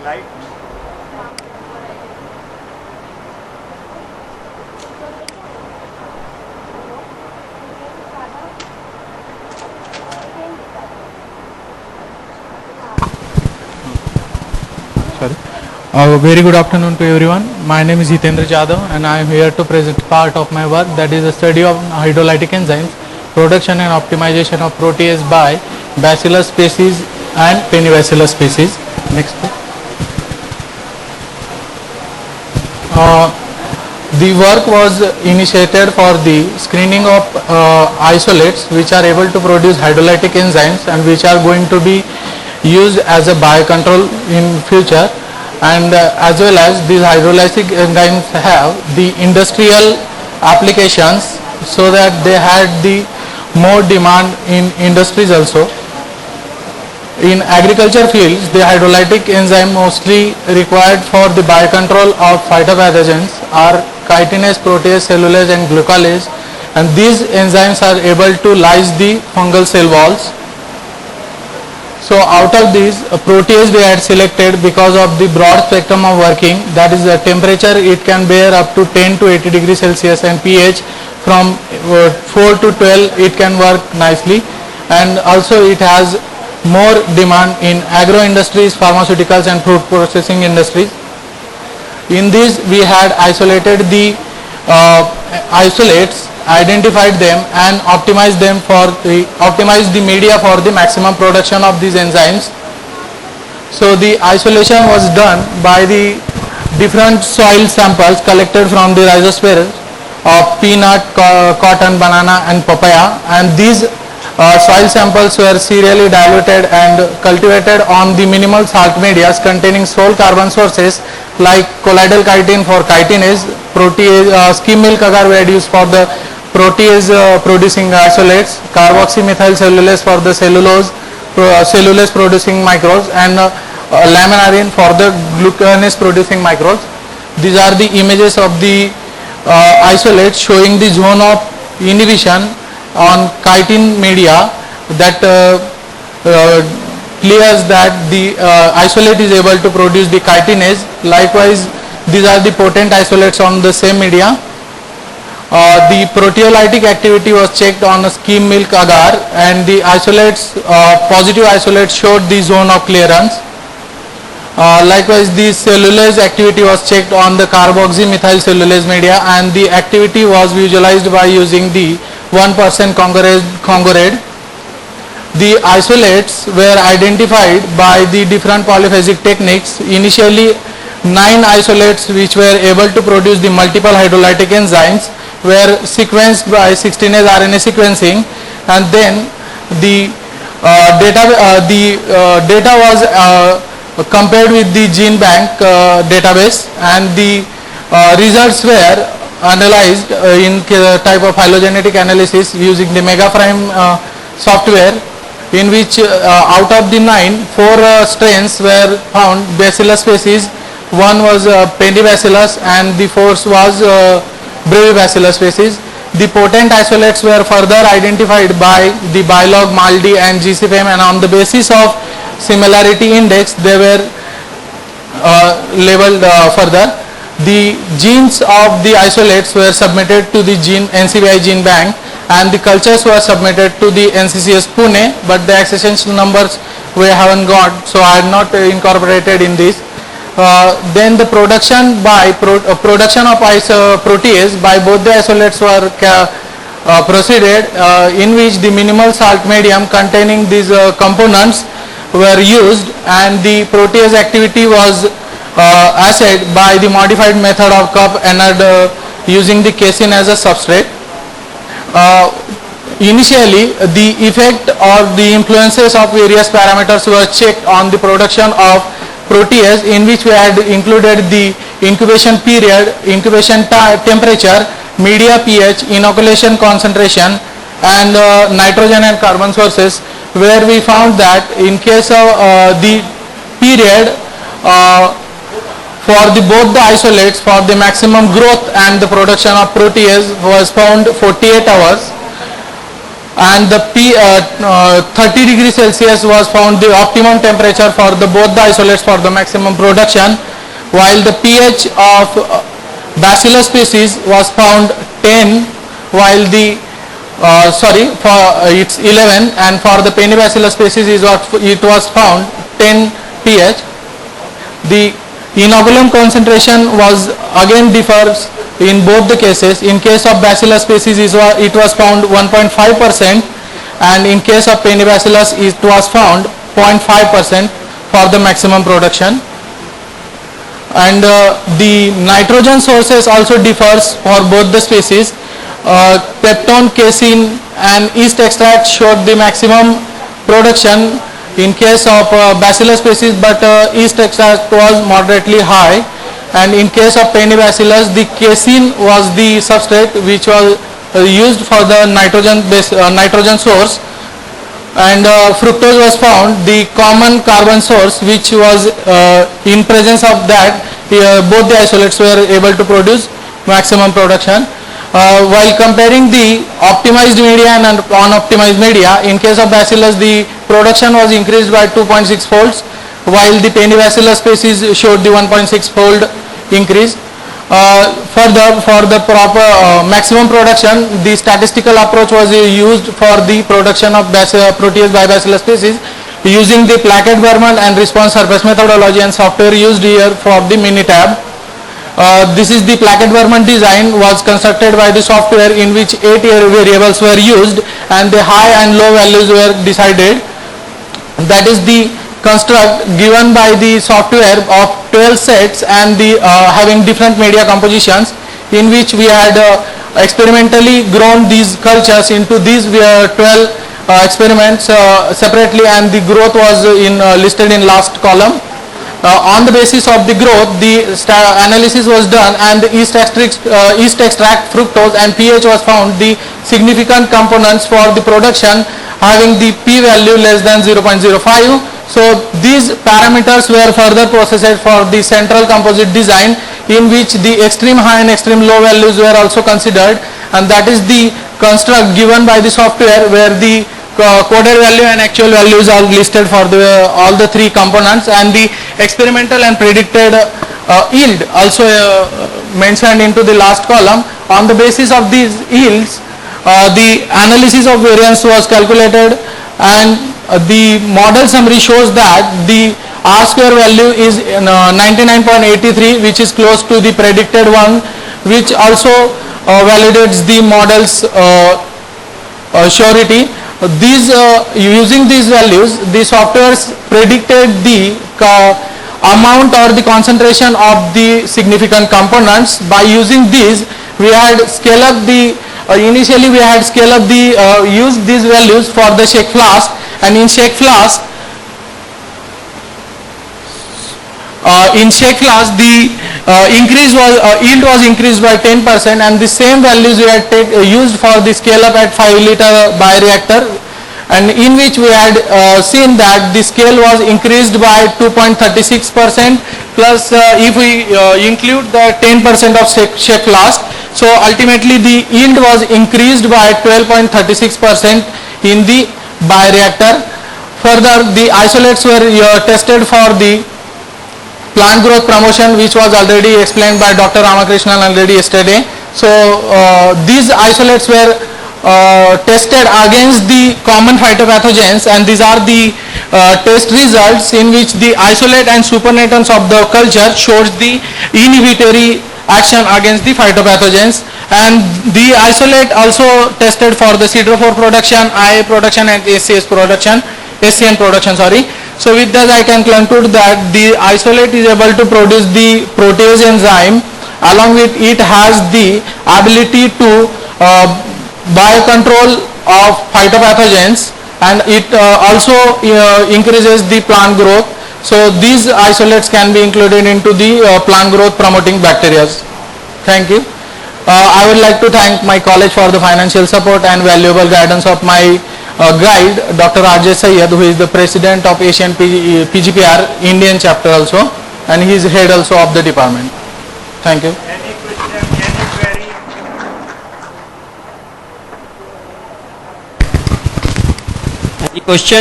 Right? Sorry. Very good afternoon to everyone. My name is Hitendra Jadhav and I am here to present part of my work, that is the study of hydrolytic enzymes, production and optimization of protease by Bacillus species and Penibacillus species. Next. The work was initiated for the screening of isolates which are able to produce hydrolytic enzymes and which are going to be used as a biocontrol in future, and as well as these hydrolytic enzymes have the industrial applications, so that they had the more demand in industries also. In agriculture fields, the hydrolytic enzyme mostly required for the biocontrol of phytopathogens are chitinase, protease, cellulase and glucose, and these enzymes are able to lyse the fungal cell walls. So out of these, protease we had selected because of the broad spectrum of working, that is the temperature it can bear up to 10 to 80 degrees Celsius, and pH from 4 to 12 it can work nicely, and also it has more demand in agro industries, pharmaceuticals and food processing industries. In this we had isolated the isolates, identified them and optimized the media for the maximum production of these enzymes. So the isolation was done by the different soil samples collected from the rhizosphere of peanut, cotton, banana and papaya, and these soil samples were serially diluted and cultivated on the minimal salt medias containing sole carbon sources like colloidal chitin for chitinase, protease, skim milk agar we had used for the protease producing isolates, carboxymethyl cellulase for the cellulose producing microbes, and laminarin for the glucanase producing microbes. These are the images of the isolates showing the zone of inhibition on chitin media that clears that the isolate is able to produce the chitinase. Likewise, these are the potent isolates on the same media. The proteolytic activity was checked on a skim milk agar, and the isolates, positive isolates showed the zone of clearance. Likewise, the cellulase activity was checked on the carboxymethyl cellulase media, and the activity was visualized by using the 1% Congorad. The isolates were identified by the different polyphasic techniques. Initially, 9 isolates which were able to produce the multiple hydrolytic enzymes were sequenced by 16S RNA sequencing, and then the data was compared with the gene bank database, and the results were analyzed in type of phylogenetic analysis using the Megaprime software, in which out of the 9, 4 strains were found Bacillus species, 1 was Penibacillus and the 4th was Brevibacillus species. The potent isolates were further identified by the Bilog, MALDI and GCFM, and on the basis of similarity index they were labeled further. The genes of the isolates were submitted to the NCBI gene bank, and the cultures were submitted to the NCCS Pune, but the accession numbers we haven't got, so I have not incorporated in this. Then the production production of protease by both the isolates were proceeded, in which the minimal salt medium containing these components were used, and the protease activity was assayed by the modified method of cup anode using the casein as a substrate. Initially, the effect or the influences of various parameters were checked on the production of protease, in which we had included the incubation period, incubation temperature, media pH, inoculation concentration, and nitrogen and carbon sources, where we found that in case of the period for both the isolates for the maximum growth and the production of protease was found 48 hours. and the 30 degrees Celsius was found the optimum temperature for both the isolates for the maximum production, while the pH of Bacillus species was found 10, while the it's 11, and for the Penibacillus species it was found 10 pH. The inoculum concentration was again differs in both the cases. In case of Bacillus species it was found 1.5%, and in case of Penibacillus it was found 0.5% for the maximum production. And the nitrogen sources also differs for both the species. Peptone, casein and yeast extract showed the maximum production in case of Bacillus species, but yeast extract was moderately high, and in case of Penibacillus the casein was the substrate which was used for the nitrogen source, and fructose was found the common carbon source, which was in presence of that both the isolates were able to produce maximum production. While comparing the optimized media and unoptimized media, in case of Bacillus the production was increased by 2.6 folds, while the Penibacillus species showed the 1.6 fold increase. Further, for the proper maximum production, the statistical approach was used for the production of Proteus by Bacillus species using the Plackett-Berman and response surface methodology, and software used here for the Minitab. This is the Plackett-Berman design was constructed by the software, in which 8 variables were used and the high and low values were decided. That is the construct given by the software of 12 sets and the having different media compositions, in which we had experimentally grown these cultures into these 12 experiments separately, and the growth was listed in last column. On the basis of the growth, the analysis was done, and the yeast extract, fructose and pH was found the significant components for the production, having the p-value less than 0.05. So these parameters were further processed for the central composite design, in which the extreme high and extreme low values were also considered, and that is the construct given by the software, where the coded value and actual values are listed for all the three components, and the experimental and predicted yield also mentioned into the last column. On the basis of these yields, the analysis of variance was calculated, and the model summary shows that the R square value is 99.83, which is close to the predicted one, which also validates the model's surety. Using these values, the software predicted the amount or the concentration of the significant components. By using these, we had scale up the initially we had scale up the use these values for the shake flask, and in shake flask the yield was increased by 10%, and the same values we had used for the scale up at 5 liter bioreactor, and in which we had seen that the scale was increased by 2.36%, plus if we include the 10% of shake flask, so ultimately the yield was increased by 12.36% in the bioreactor. Further, the isolates were tested for the plant growth promotion, which was already explained by Dr. Ramakrishnan already yesterday. So these isolates were tested against the common phytopathogens, and these are the test results, in which the isolate and supernatants of the culture shows the inhibitory action against the phytopathogens, and the isolate also tested for the Siderophore production, IA production and SCN production. So with that, I can conclude that the isolate is able to produce the protease enzyme. Along with it has the ability to biocontrol of phytopathogens, and it also increases the plant growth. So these isolates can be included into the plant growth promoting bacteria. Thank you. I would like to thank my college for the financial support and valuable guidance of my guide, Dr. R.J. Syed, who is the president of Asian PGPR Indian chapter also, and he is head also of the department. Thank you. Any question, any query? question?